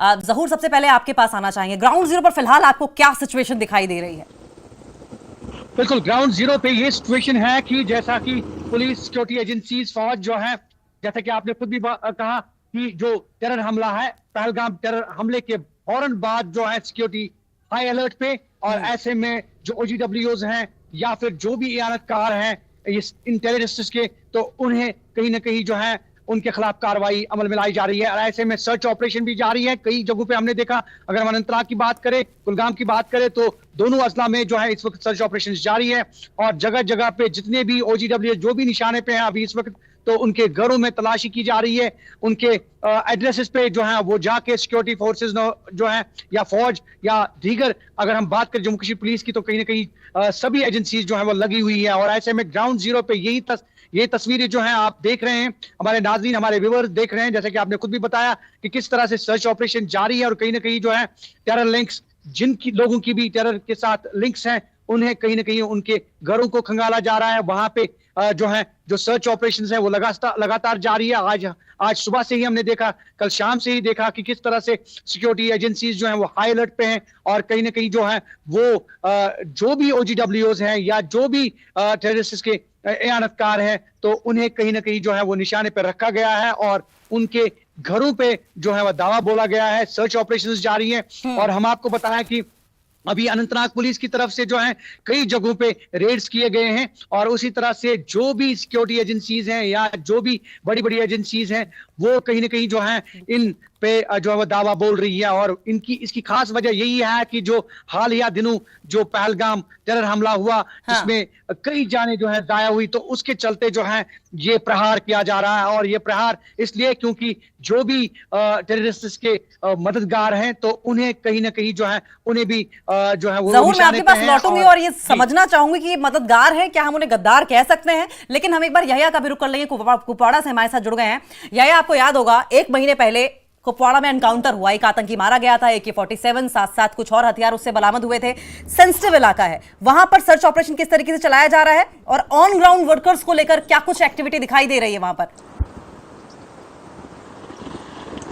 जहूर, सबसे पहले आपके पास आना चाहेंगे, ग्राउंड जीरो पर फिलहाल आपको क्या सिचुएशन दिखाई दे रही है? बिल्कुल, ग्राउंड जीरो पे ये सिचुएशन है कि जैसा कि पुलिस, सिक्योरिटी एजेंसीज, फौज जो है, जैसा कि आपने खुद भी कहा कि जो टेरर हमला है, पहलगाम टेरर हमले के फौरन बाद जो है सिक्योरिटी हाई अलर्ट पे, और ऐसे में जो OGWs हैं या फिर जो भी इयानतकार हैं इन टेररिस्ट के, तो उन्हें कहीं ना कहीं जो है उनके खिलाफ कार्रवाई अमल में लाई जा रही है। और ऐसे में सर्च ऑपरेशन भी जारी है। कई जगहों पे हमने देखा, अगर हम अनंतनाग की बात करें, कुलगाम की बात करें, तो दोनों अजला में जो है इस वक्त सर्च ऑपरेशन जारी है। और जगह जगह पे जितने भी OGW जो भी निशाने पे हैं अभी इस वक्त, तो उनके घरों में तलाशी की जा रही है। उनके एड्रेसेस पे जो है वो जाके सिक्योरिटी फोर्सेस जो है या फौज या दीगर, अगर हम बात करें जम्मू कश्मीर पुलिस की, तो कहीं ना कहीं सभी एजेंसीज जो है वो लगी हुई है। और ऐसे में ग्राउंड जीरो पे ये तस्वीरें जो हैं आप देख रहे हैं, हमारे नाज़रीन, हमारे व्यूअर्स देख रहे हैं, जैसे कि आपने खुद भी बताया कि किस तरह से सर्च ऑपरेशन जारी है। और कहीं ना कहीं जो है टेरर लिंक्स, जिनकी लोगों की भी टेरर के साथ लिंक्स हैं, उन्हें कहीं ना कहीं उनके घरों को खंगाला जा रहा है। वहां पे जो है जो सर्च ऑपरेशन है वो लगातार जारी है। आज सुबह से ही हमने देखा, कल शाम से ही देखा कि किस तरह से सिक्योरिटी एजेंसीज जो हैं वो हाई अलर्ट पे हैं। और कहीं ना कहीं जो है वो जो भी OGWs हैं या जो भी टेररिस्ट के इयानतकार हैं, तो उन्हें कहीं ना कहीं जो है वो निशाने पर रखा गया है और उनके घरों पे जो है वो दावा बोला गया है। सर्च ऑपरेशन जारी है। और हम आपको बताएं कि अभी अनंतनाग पुलिस की तरफ से जो है कई जगहों पे रेड्स किए गए हैं। और उसी तरह से जो भी सिक्योरिटी एजेंसीज हैं या जो भी बड़ी बड़ी एजेंसीज हैं, वो कहीं ना कहीं जो है इन पे जो है वो दावा बोल रही है। और इसकी खास वजह यही है कि जो हालिया दिनों जो पहलगाम टेरर हमला हुआ, जिसमें कई जाने जो है जाया हुई, तो उसके चलते जो है ये प्रहार किया जा रहा है। और ये प्रहार इसलिए क्योंकि जो भी टेररिस्ट के मददगार हैं, तो उन्हें कहीं ना कहीं जो है उन्हें भी जो है वो जरूर मैं आपके पास लौटूंगी और ये समझना चाहूंगी कि ये मददगार है, क्या हम उन्हें गद्दार कह सकते हैं? लेकिन हम एक बार यहिया का भी रुख कर लेंगे, कुपवाड़ा से हमारे साथ जुड़ गए हैं। यहिया, आपको याद होगा 1 महीने पहले कुपवाड़ा में एनकाउंटर हुआ, एक आतंकी मारा गया था, AK-47 साथ कुछ और हथियार उससे बरामद हुए थे। सेंसिटिव इलाका है, वहां पर सर्च ऑपरेशन किस तरीके से चलाया जा रहा है और ऑन ग्राउंड वर्कर्स को लेकर क्या कुछ एक्टिविटी दिखाई दे रही है वहां पर?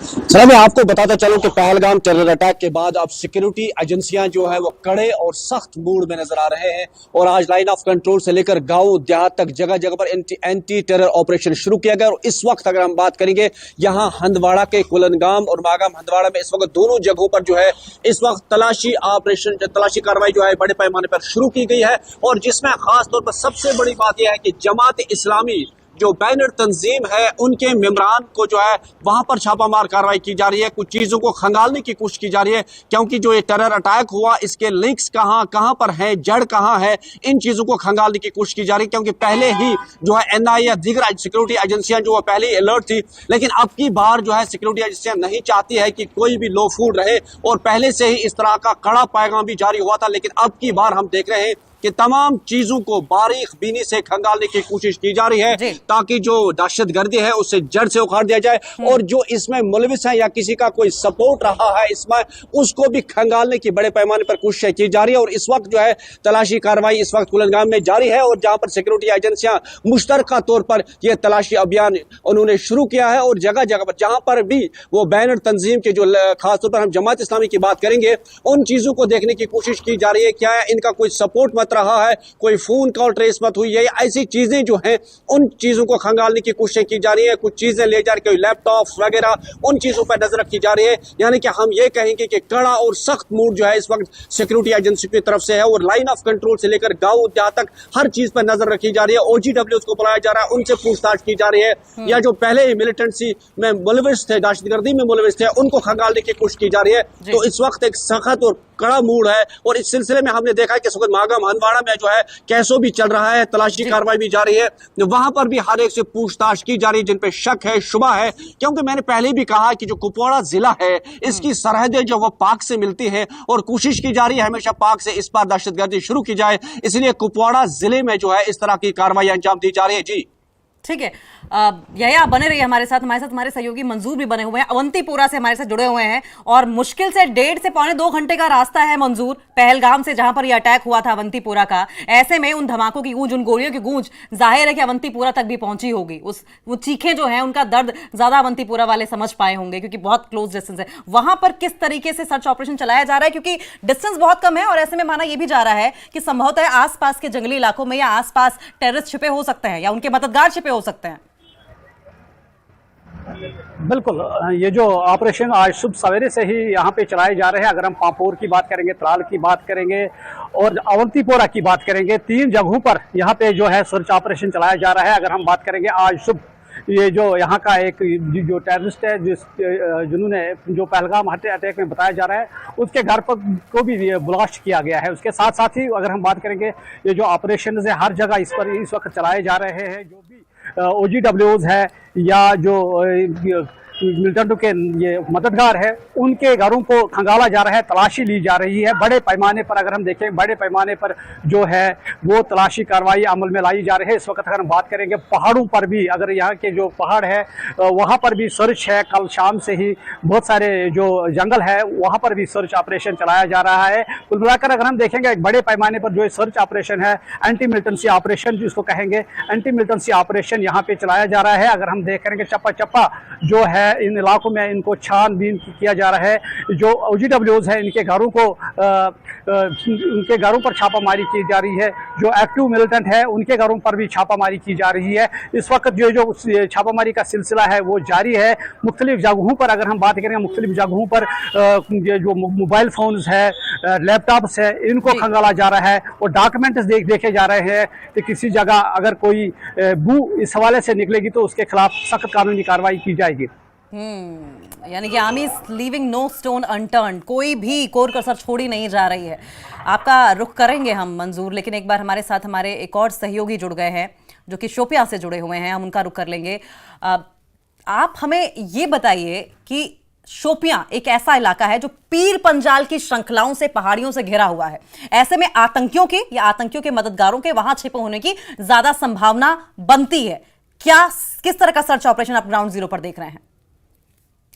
सर, मैं आपको बताता चलूं कि पहलगाम टेरर अटैक के बाद अब सिक्योरिटी एजेंसियां जो है वो कड़े और सख्त मूड में नजर आ रहे हैं। और आज लाइन ऑफ कंट्रोल से लेकर गांव देहात तक जगह जगह पर एंटी टेरर ऑपरेशन शुरू किया गया। और इस वक्त अगर हम बात करेंगे, यहां हंदवाड़ा के कुलगाम और मागाम हंदवाड़ा में इस वक्त दोनों जगहों पर जो है इस वक्त तलाशी कार्रवाई जो है बड़े पैमाने पर शुरू की गई है। और जिसमें खासतौर पर सबसे बड़ी बात यह है कि जमात इस्लामी जो बैनर तंजीम है, उनके मेम्बरान को जो है वहां पर छापामार कार्रवाई की जा रही है। कुछ चीजों को खंगालने की कोशिश की जा रही है, क्योंकि जो ये टेरर अटैक हुआ, इसके लिंक्स कहां पर है, जड़ कहां है, इन चीजों को खंगालने की कोशिश की जा रही है। क्योंकि पहले ही जो है NIA या दीगर सिक्योरिटी एजेंसियां जो पहले ही अलर्ट थी, लेकिन अब की बार जो है सिक्योरिटी एजेंसियां नहीं चाहती है कि कोई भी लो फूड रहे। और पहले से ही इस तरह का कड़ा पैगाम भी जारी हुआ था, लेकिन अब की बार हम देख रहे हैं कि तमाम चीजों को बारीक बीनी से खंगालने की कोशिश की जा रही है, ताकि जो दहशतगर्दी है उससे जड़ से उखाड़ दिया जाए। और जो इसमें मुलविस है या किसी का कोई सपोर्ट रहा है इसमें, उसको भी खंगालने की बड़े पैमाने पर कोशिश की जा रही है। और इस वक्त जो है तलाशी कार्रवाई इस वक्त कुलगाम में जारी है। और जहां पर सिक्योरिटी एजेंसियां मुश्तरका तौर पर यह तलाशी अभियान उन्होंने शुरू किया है। और जगह जगह पर जहां पर भी वो बैनर तंजीम के जो खासतौर पर हम जमात इस्लामी की बात करेंगे, उन चीजों को देखने की कोशिश की जा रही है, क्या इनका कोई सपोर्ट रहा है, कोई फोन कॉल ट्रेस मत हुई है, ऐसी चीजें जो हैं उन चीजों को खंगालने की कोशिश की जा रही है। कुछ चीजें ले जा रही है, लैपटॉप्स वगैरह, उन चीजों पर नजर रखी जा रही है। यानी कि हम ये कहेंगे कि कड़ा और सख्त मूड जो है इस वक्त सिक्योरिटी एजेंसी की तरफ से है। और लाइन ऑफ कंट्रोल से लेकर गांव देहात तक हर चीज पर नजर रखी जा रही है। OGWs को बुलाया जा रहा है, उनसे पूछताछ की जा रही है, या जो पहले ही मिलिटेंसी में मुलविस थे, दहशतगर्दी में मुलविस थे, उनको खंगालने की कोशिश की जा रही है। तो इस वक्त एक सख्त और कड़ा मूड है। और इस सिलसिले में हमने देखा है कि मागाम हंदवाड़ा में जो है कैसो भी चल रहा है, तलाशी कार्रवाई भी जारी है। वहां पर भी हर एक से पूछताछ की जा रही है जिन पे शक है, शुबा है। क्योंकि मैंने पहले भी कहा कि जो कुपवाड़ा जिला है, इसकी सरहदें जो वो पाक से मिलती है, और कोशिश की जा रही है हमेशा पाक से इस बार दहशतगर्दी शुरू की जाए। इसलिए कुपवाड़ा जिले में जो है इस तरह की कार्रवाई अंजाम दी जा रही है। जी ठीक है, यही आप बने रहिए हमारे साथ हमारे सहयोगी मंजूर भी बने हुए हैं, अवंतीपोरा से हमारे साथ जुड़े हुए हैं। और मुश्किल से 1.5 से पौने 2 घंटे का रास्ता है मंजूर, पहलगाम से जहां पर यह अटैक हुआ था अवंतीपोरा का। ऐसे में उन धमाकों की गूंज, उन गोलियों की गूंज जाहिर है कि अवंतीपोरा तक भी पहुंची होगी। वो चीखें जो हैं, उनका दर्द ज्यादा अवंतीपोरा वाले समझ पाए होंगे, क्योंकि बहुत क्लोज डिस्टेंस है। वहां पर किस तरीके से सर्च ऑपरेशन चलाया जा रहा है, क्योंकि डिस्टेंस बहुत कम है और ऐसे में माना यह भी जा रहा है कि संभवतः आसपास के जंगली इलाकों में या आसपास टेररिस्ट छिपे हो सकते हैं या उनके मददगार छिपे हो सकते हैं। बिल्कुल, ये जो ऑपरेशन आज सुबह सवेरे से ही यहाँ पे चलाए जा रहे हैं। अगर हम पांपोर की बात करेंगे, त्राल की बात करेंगे और अवंतीपोरा की बात करेंगे, 3 जगहों पर यहाँ पे जो है सर्च ऑपरेशन चलाया जा रहा है। अगर हम बात करेंगे आज सुबह, ये जो यहाँ का एक जो टेररिस्ट है जिन्होंने जो पहलगाम अटैक में बताया जा रहा है, उसके घर पर को भी ब्लास्ट किया गया है। उसके साथ साथ ही अगर हम बात करेंगे, ये जो ऑपरेशन है हर जगह इस वक्त चलाए जा रहे हैं। जो भी OGWs है या जो मिलिटेंटों के ये मददगार है, उनके घरों को खंगाला जा रहा है, तलाशी ली जा रही है बड़े पैमाने पर। अगर हम देखें, बड़े पैमाने पर जो है वो तलाशी कार्रवाई अमल में लाई जा रही है। इस वक्त अगर हम बात करेंगे पहाड़ों पर भी, अगर यहाँ के जो पहाड़ है वहाँ पर भी सर्च है। कल शाम से ही बहुत सारे जो जंगल है वहाँ पर भी सर्च ऑपरेशन चलाया जा रहा है। कुल मिलाकर अगर हम देखेंगे एक बड़े पैमाने पर जो सर्च ऑपरेशन है, एंटी मिलिटेंसी ऑपरेशन जिसको कहेंगे, एंटी मिलिटेंसी ऑपरेशन यहाँ पे चलाया जा रहा है। अगर हम देख करेंगे चप्पा चप्पा जो है इन इलाकों में इनको छानबीन किया जा रहा है। जो OGWs है इनके घरों को उनके घरों पर छापामारी की जा रही है। जो एक्टिव मिलिटेंट है उनके घरों पर भी छापामारी की जा रही है। इस वक्त जो छापामारी का सिलसिला है वो जारी है। मुख्तलिफ जगहों पर अगर हम बात करेंगे, मुख्तलिफ जगहों पर ये जो मोबाइल फोन्स है, लैपटॉप्स है, इनको खंगाला जा रहा है और डॉक्यूमेंट्स देखे जा रहे हैं कि किसी जगह अगर कोई बू इस हवाले से निकलेगी तो उसके खिलाफ सख्त कानूनी कार्रवाई की जाएगी। यानी कि army is leaving no stone unturned, कोई भी कोर कसर छोड़ी नहीं जा रही है। आपका रुख करेंगे हम मंजूर, लेकिन एक बार हमारे साथ हमारे एक और सहयोगी जुड़ गए हैं जो कि शोपियां से जुड़े हुए हैं, हम उनका रुख कर लेंगे। आप हमें ये बताइए कि शोपियां एक ऐसा इलाका है जो पीर पंजाल की श्रृंखलाओं से, पहाड़ियों से घिरा हुआ है। ऐसे में आतंकियों के या आतंकियों के मददगारों के वहां छिपे होने की ज्यादा संभावना बनती है। किस तरह का सर्च ऑपरेशन आप ग्राउंड जीरो पर देख रहे हैं?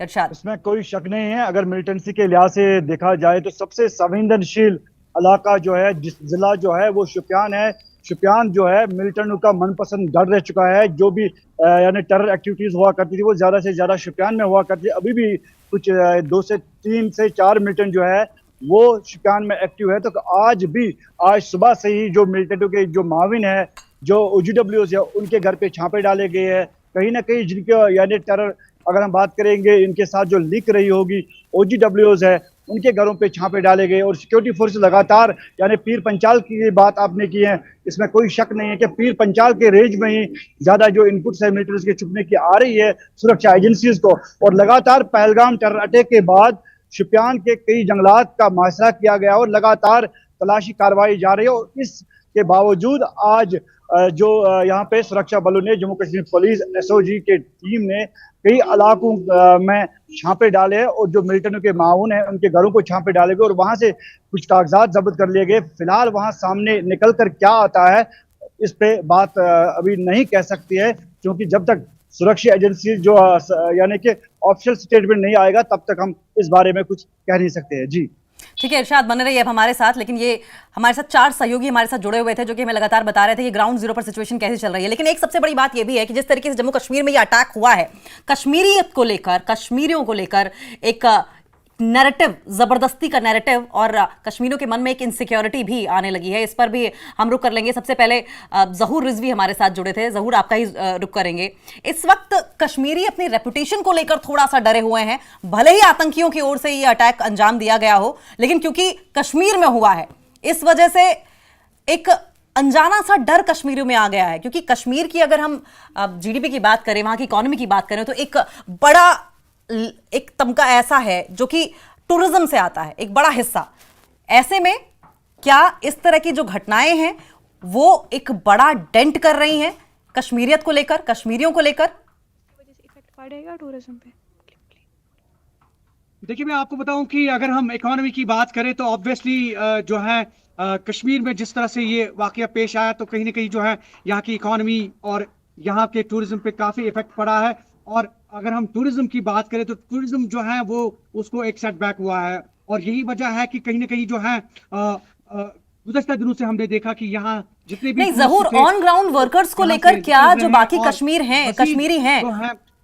इसमें कोई शक नहीं है। अगर मिलिटेंसी के लिहाज से देखा जाए तो सबसे संवेदनशील इलाका जो है, जिस जिला जो है वो शुपियान है। शुपियान जो है मिलिटेंटों का मनपसंद गढ़ रह चुका है। जो भी यानी टेरर एक्टिविटीज हुआ करती थी वो ज्यादा से ज्यादा शुपियान में हुआ करती है। अभी भी कुछ 2 से 3 से 4 मिलिटेंट जो है वो शुपियान में एक्टिव है। तो आज सुबह से ही जो मिलिटेंटों के जो माविन है, जो OGWs है, उनके घर पे छापे डाले गए हैं। कहीं ना कहीं जिनके यानी टेरर, अगर हम बात करेंगे इनके साथ जो लिंक रही होगी, OGWs है, उनके घरों पे छापे डाले गए। और सिक्योरिटी फोर्स लगातार, यानी पीर पंचाल की बात आपने की है, इसमें कोई शक नहीं है कि पीर पंचाल के रेंज में ही ज्यादा जो इनपुट्स है मिलिट्रीज के छुपने की आ रही है सुरक्षा एजेंसीज को। और लगातार पहलगाम टेरर अटैक के बाद शुपियान के कई जंगलात का मुआयना किया गया और लगातार तलाशी कार्रवाई जा रही है। और इसके बावजूद आज जो यहाँ पे सुरक्षा बलों ने, जम्मू कश्मीर पुलिस SOG के टीम ने कई इलाकों में छापे डाले हैं और जो मिलिटेंटों के माउन हैं उनके घरों को छापे डाले गए और वहां से कुछ कागजात जब्त कर लिए गए। फिलहाल वहां सामने निकल कर क्या आता है इस पे बात अभी नहीं कह सकती है, क्योंकि जब तक सुरक्षा एजेंसी जो यानी कि ऑफिशियल स्टेटमेंट नहीं आएगा तब तक हम इस बारे में कुछ कह नहीं सकते हैं। जी ठीक है, इरशाद बने रहिए अब हमारे साथ। लेकिन ये हमारे साथ 4 सहयोगी हमारे साथ जुड़े हुए थे जो कि हमें लगातार बता रहे थे कि ग्राउंड जीरो पर सिचुएशन कैसे चल रही है। लेकिन एक सबसे बड़ी बात ये भी है कि जिस तरीके से जम्मू कश्मीर में ये अटैक हुआ है, कश्मीरियत को लेकर, कश्मीरियों को लेकर एक नैरेटिव, जबरदस्ती का नैरेटिव, और कश्मीरियों के मन में एक इनसिक्योरिटी भी आने लगी है। इस पर भी हम रुक कर लेंगे। सबसे पहले जहूर रिजवी हमारे साथ जुड़े थे। जहूर, आपका ही रुक करेंगे। इस वक्त कश्मीरी अपनी रेपुटेशन को लेकर थोड़ा सा डरे हुए हैं। भले ही आतंकियों की ओर से ये अटैक अंजाम दिया गया हो, लेकिन क्योंकि कश्मीर में हुआ है इस वजह से एक अनजाना सा डर कश्मीरियों में आ गया है। क्योंकि कश्मीर की अगर हम GDP की बात करें, वहां की इकोनॉमी की बात करें, तो एक बड़ा एक तमका ऐसा है जो कि टूरिज्म से आता है, एक बड़ा हिस्सा। ऐसे में क्या इस तरह की जो घटनाएं हैं वो एक बड़ा डेंट कर रही हैं कश्मीरियत को लेकर, कश्मीरियों को लेकर? वजह से इफेक्ट पड़ेगा टूरिज्म पे? देखिए, मैं आपको बताऊं कि अगर हम इकोनॉमी की बात करें तो ऑब्वियसली जो है कश्मीर में जिस तरह से ये वाकया पेश आया, तो कहीं ना कहीं जो है यहाँ की इकोनॉमी और यहाँ के टूरिज्म पे काफी इफेक्ट पड़ा है। और अगर हम टूरिज्म की बात करें तो टूरिज्म जो है वो उसको एक सेटबैक हुआ है, और यही वजह है कि कहीं ना कहीं जो है गुज़श्ता दिनों से हमने देखा कि यहाँ जितने भी नहीं जहूर, ऑन ग्राउंड वर्कर्स को लेकर क्या जो बाकी कश्मीरी हैं,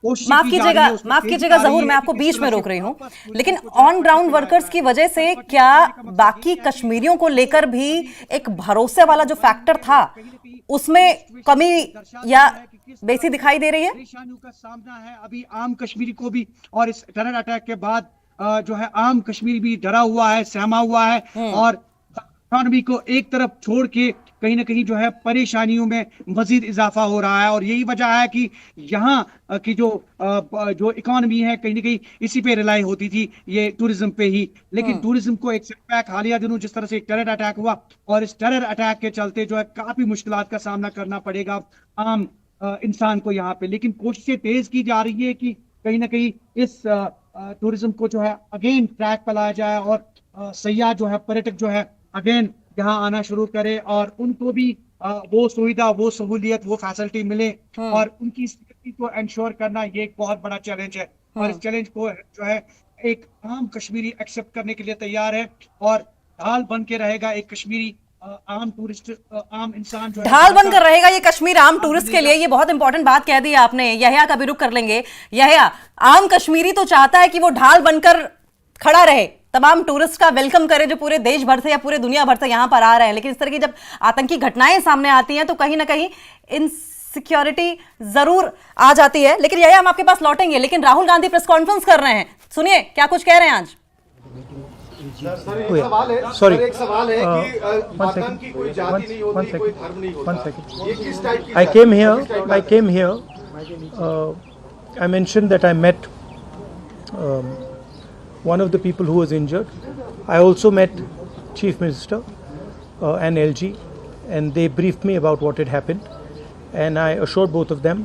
माफ कीजिएगा जहूर, मैं आपको बीच में रोक रही हूं, लेकिन ऑन ग्राउंड वर्कर्स की वजह से क्या बाकी कश्मीरियों को लेकर भी एक भरोसे वाला जो फैक्टर था उसमें कमी या बेसी दिखाई दे रही है? परेशानियों का सामना है अभी आम कश्मीरी को भी, और इस टेरर अटैक के बाद जो है आम कश्मीरी भी डरा हुआ है, सहमा हुआ है, और इकॉनमी को एक तरफ छोड़ के कहीं ना कहीं जो है परेशानियों में मजीद इजाफा हो रहा है। और यही वजह है कि यहाँ की जो इकॉनमी है कहीं ना कहीं इसी पे रिलाई होती थी, ये टूरिज्म पे ही। लेकिन टूरिज्म को एक सेटबैक हालिया दिनों जिस तरह से एक टेरर अटैक हुआ, और इस टेरर अटैक के चलते जो है काफी मुश्किलात का सामना करना पड़ेगा आम इंसान को यहाँ पे। लेकिन कोशिशें तेज की जा रही है कि कहीं ना कहीं इस टूरिज्म को जो है अगेन ट्रैक पर लाया जाए, और सयाह जो है, पर्यटक जो है अगेन यहाँ आना शुरू करे, और उनको भी वो सुविधा, वो सहूलियत, वो फैसिलिटी मिले, और उनकी सेफ्टी को इंश्योर करना ये एक बहुत बड़ा चैलेंज है। और इस चैलेंज को जो है एक आम कश्मीरी एक्सेप्ट करने के लिए तैयार है, और ढाल बन के रहेगा एक कश्मीरी आम टूरिस्ट, आम इंसान जो ढाल बनकर रहेगा ये कश्मीर आम टूरिस्ट के लिए। ये बहुत इंपॉर्टेंट बात कह दी आपने। यहया का भी रुख कर लेंगे। यहया, आम कश्मीरी तो चाहता है कि वो ढाल बनकर खड़ा रहे, तमाम टूरिस्ट का वेलकम करे जो पूरे देश भर से या पूरे दुनिया भर से यहाँ पर आ रहे हैं, लेकिन इस तरह की जब आतंकी घटनाएं सामने आती हैं तो कहीं ना कहीं इनसिक्योरिटी जरूर आ जाती है। लेकिन यही हम आपके पास लौटेंगे, लेकिन राहुल गांधी प्रेस कॉन्फ्रेंस कर रहे हैं, सुनिए क्या कुछ कह रहे हैं आज। एक सवाल है कि आतंक की कोई जाति नहीं होती, कोई धर्म नहीं होता। ये किस टाइप की? I came here. I mentioned that I met one of the people who was injured. I also met Chief Minister and LG, and they briefed me about what had happened, and I assured both of them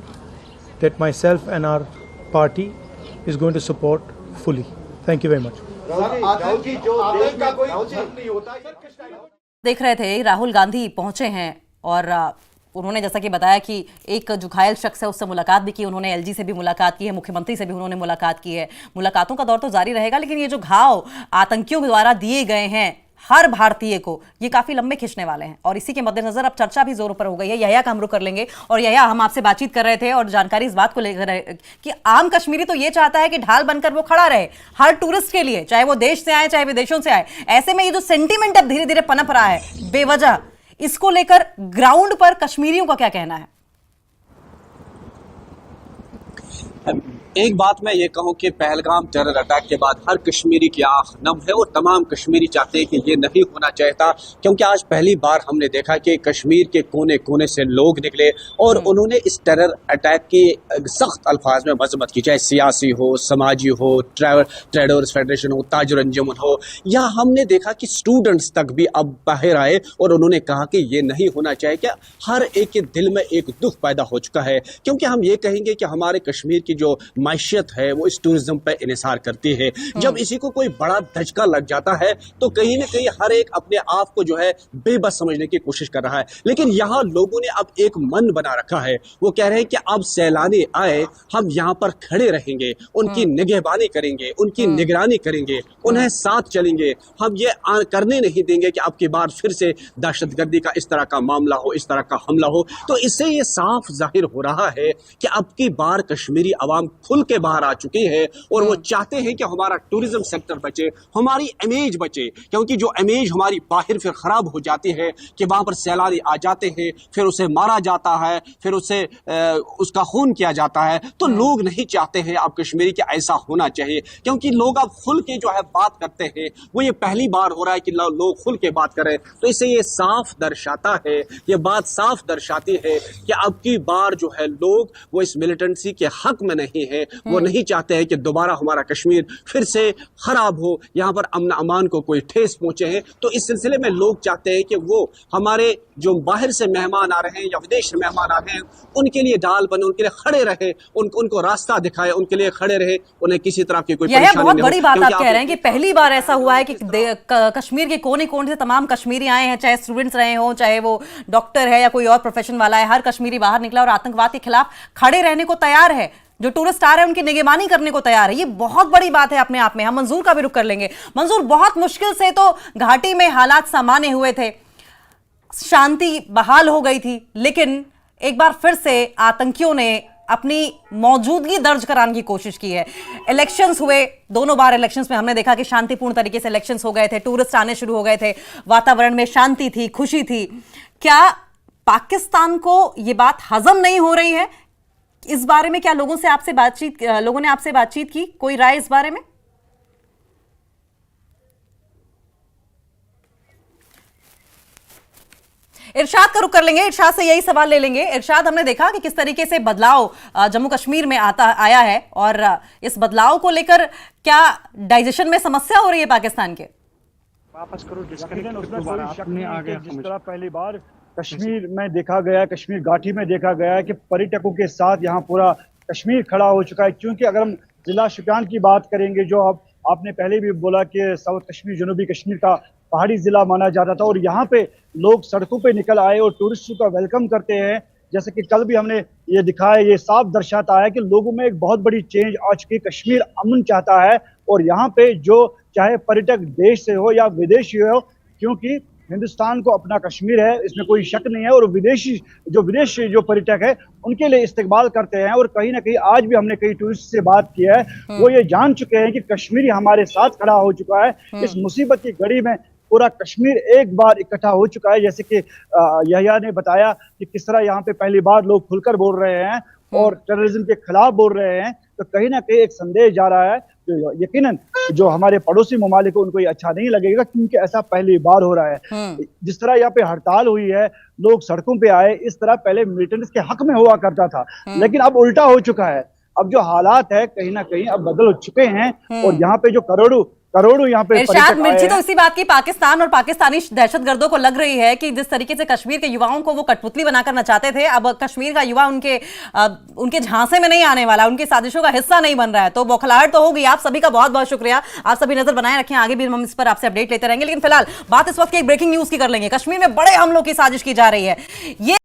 that myself and our party is going to support fully. Thank you very much. देख रहे थे राहुल गांधी पहुंचे हैं, और उन्होंने जैसा कि बताया कि एक जो घायल शख्स है उससे मुलाकात भी की, उन्होंने एलजी से भी मुलाकात की है, मुख्यमंत्री से भी उन्होंने मुलाकात की है। मुलाकातों का दौर तो जारी रहेगा, लेकिन ये जो घाव आतंकियों द्वारा दिए गए हैं हर भारतीय को, ये काफी लंबे खिंचने वाले हैं, और इसी के मद्देनजर अब चर्चा भी जोरों पर हो गई है। यहया का हम रुख कर लेंगे, और यहया, हम आपसे बातचीत कर रहे थे और जानकारी इस बात को लेकर कि आम कश्मीरी तो ये चाहता है कि ढाल बनकर वो खड़ा रहे हर टूरिस्ट के लिए, चाहे वो देश से आए चाहे विदेशों से आए। ऐसे में ये जो सेंटीमेंट अब धीरे धीरे पनप रहा है बेवजह, इसको लेकर ग्राउंड पर कश्मीरियों का क्या कहना है? एक बात मैं ये कहूं कि पहलगाम टेरर अटैक के बाद हर कश्मीरी की आंख नम है, और तमाम कश्मीरी चाहते हैं कि ये नहीं होना चाहता, क्योंकि आज पहली बार हमने देखा कि कश्मीर के कोने कोने से लोग निकले और उन्होंने इस टेरर अटैक की सख्त अल्फाज में मजम्मत की, चाहे सियासी हो, समाजी हो, ट्रेडर्स फेडरेशन हो, ताजर अंजुमन हो, या हमने देखा कि स्टूडेंट्स तक भी अब बाहर आए और उन्होंने कहा कि ये नहीं होना चाहिए। क्या हर एक के दिल में एक दुख पैदा हो चुका है, क्योंकि हम ये कहेंगे कि हमारे कश्मीर की जो मायशत है वो इस टूरिज्म पे इन्हिसार करती है। जब इसी को कोई बड़ा धचका लग जाता है तो कहीं ना कहीं हर एक अपने आप को जो है बेबस समझने की कोशिश कर रहा है। लेकिन यहाँ लोगों ने अब एक मन बना रखा है, वो कह रहे हैं कि अब सैलानी आए, हम यहाँ पर खड़े रहेंगे, उनकी निगहबानी करेंगे, उनकी निगरानी करेंगे, उन्हें साथ चलेंगे, हम ये करने नहीं देंगे कि अब की बार फिर से दहशतगर्दी का इस तरह का मामला हो, इस तरह का हमला हो। तो इससे ये साफ जाहिर हो रहा है कि अब की बार कश्मीरी अवाम खुल के बाहर आ चुकी है, और वो चाहते हैं कि हमारा टूरिज्म सेक्टर बचे, हमारी इमेज बचे, क्योंकि जो इमेज हमारी बाहर फिर खराब हो जाती है कि वहां पर सैलानी आ जाते हैं, फिर उसे मारा जाता है, फिर उसे उसका खून किया जाता है। तो लोग नहीं चाहते हैं अब कश्मीरी कि ऐसा होना चाहिए, क्योंकि लोग अब खुल के जो है बात करते हैं, वो ये पहली बार हो रहा है कि लोग खुल के बात करें। तो इससे ये साफ दर्शाता है, ये बात साफ दर्शाती है कि अब की बार जो है लोग वो इस मिलिटेंसी के हक में नहीं है, हैं, वो नहीं चाहते हैं कि दोबारा हमारा कश्मीर फिर से खराब हो, यहाँ पर अमन अमान को कोई ठेस पहुंचे हैं। तो इस सिलसिले में लोग चाहते हैं कि वो हमारे जो बाहर से मेहमान आ रहे हैं या विदेश से मेहमान आ रहे हैं उनके लिए ढाल बने, उनके लिए खड़े रहे, उनको रास्ता दिखाए, उनके लिए खड़े रहे, उन्हें किसी तरह की कोई परेशानी बहुत नहीं बड़ी हो। बात आप कह रहे हैं कि पहली बार ऐसा हुआ है कि कश्मीर के कोने कोने से तमाम कश्मीरी आए हैं, चाहे स्टूडेंट्स रहे हो, चाहे वो डॉक्टर है या कोई और प्रोफेशन वाला है, हर कश्मीरी बाहर निकला और आतंकवाद के खिलाफ खड़े रहने को तैयार है। जो टूरिस्ट आ रहे हैं उनकी निगरानी करने को तैयार है। ये बहुत बड़ी बात है अपने आप में। हम मंजूर का भी रुख कर लेंगे। मंजूर, बहुत मुश्किल से तो घाटी में हालात सामान्य हुए थे, शांति बहाल हो गई थी, लेकिन एक बार फिर से आतंकियों ने अपनी मौजूदगी दर्ज कराने की कोशिश की है। इलेक्शंस हुए, दोनों बार इलेक्शंस में हमने देखा कि शांतिपूर्ण तरीके से इलेक्शंस हो गए थे, टूरिस्ट आने शुरू हो गए थे, वातावरण में शांति थी, खुशी थी। क्या पाकिस्तान को यह बात हजम नहीं हो रही है? इस बारे में क्या लोगों ने आपसे बातचीत की? कोई राय इस बारे में? इरशाद का रुख कर लेंगे, इरशाद से यही सवाल ले लेंगे। इरशाद, हमने देखा कि किस तरीके से बदलाव जम्मू कश्मीर में आया है और इस बदलाव को लेकर क्या डाइजेशन में समस्या हो रही है पाकिस्तान के? वापस करो, जिस तरह पहली बार कश्मीर में देखा गया, कश्मीर घाटी में देखा गया है कि पर्यटकों के साथ यहाँ पूरा कश्मीर खड़ा हो चुका है। क्योंकि अगर हम जिला शोपियान की बात करेंगे, जो अब आपने पहले भी बोला कि साउथ कश्मीर, जनूबी कश्मीर का पहाड़ी जिला माना जाता था, और यहाँ पे लोग सड़कों पे निकल आए और टूरिस्टों का वेलकम करते हैं। जैसे कि कल भी हमने ये दिखाया, ये साफ दर्शाता है कि लोगों में एक बहुत बड़ी चेंज आ चुकी है। कश्मीर अमन चाहता है और यहाँ पे जो चाहे पर्यटक देश से हो या विदेशी हो, क्योंकि हिंदुस्तान को अपना कश्मीर है, इसमें कोई शक नहीं है। और विदेशी जो पर्यटक है उनके लिए इस्तेमाल करते हैं। और कहीं ना कहीं आज भी हमने कई टूरिस्ट से बात की है, वो ये जान चुके हैं कि कश्मीरी हमारे साथ खड़ा हो चुका है। इस मुसीबत की घड़ी में पूरा कश्मीर एक बार इकट्ठा हो चुका है। जैसे कि यहिया ने बताया कि किस तरह यहाँ पे पहली बार लोग खुलकर बोल रहे हैं और टेररिज्म के खिलाफ बोल रहे हैं। तो कहीं ना कहीं एक संदेश जा रहा है जो यकीनन जो हमारे पड़ोसी ममालिक को उनको ये अच्छा नहीं लगेगा, क्योंकि ऐसा पहली बार हो रहा है। जिस तरह यहाँ पे हड़ताल हुई है, लोग सड़कों पे आए, इस तरह पहले मिलिटेंट्स के हक में हुआ करता था, लेकिन अब उल्टा हो चुका है। अब जो हालात है कहीं ना कहीं अब बदल चुके हैं और यहाँ पे जो करोड़ों यहाँ पे इरशाद, मिर्ची तो इसी बात की पाकिस्तान और पाकिस्तानी दहशतगर्दों को लग रही है कि जिस तरीके से कश्मीर के युवाओं को वो कठपुतली बनाकर नचाते थे, अब कश्मीर का युवा उनके झांसे में नहीं आने वाला, उनकी साजिशों का हिस्सा नहीं बन रहा है। तो बौखलाहट तो होगी। आप सभी का बहुत बहुत शुक्रिया। आप सभी नजर बनाए रखें, आगे भी हम इस पर आपसे अपडेट लेते रहेंगे। लेकिन फिलहाल बात इस वक्त की एक ब्रेकिंग न्यूज की कर लेंगे। कश्मीर में बड़े हमलों की साजिश की जा रही है। ये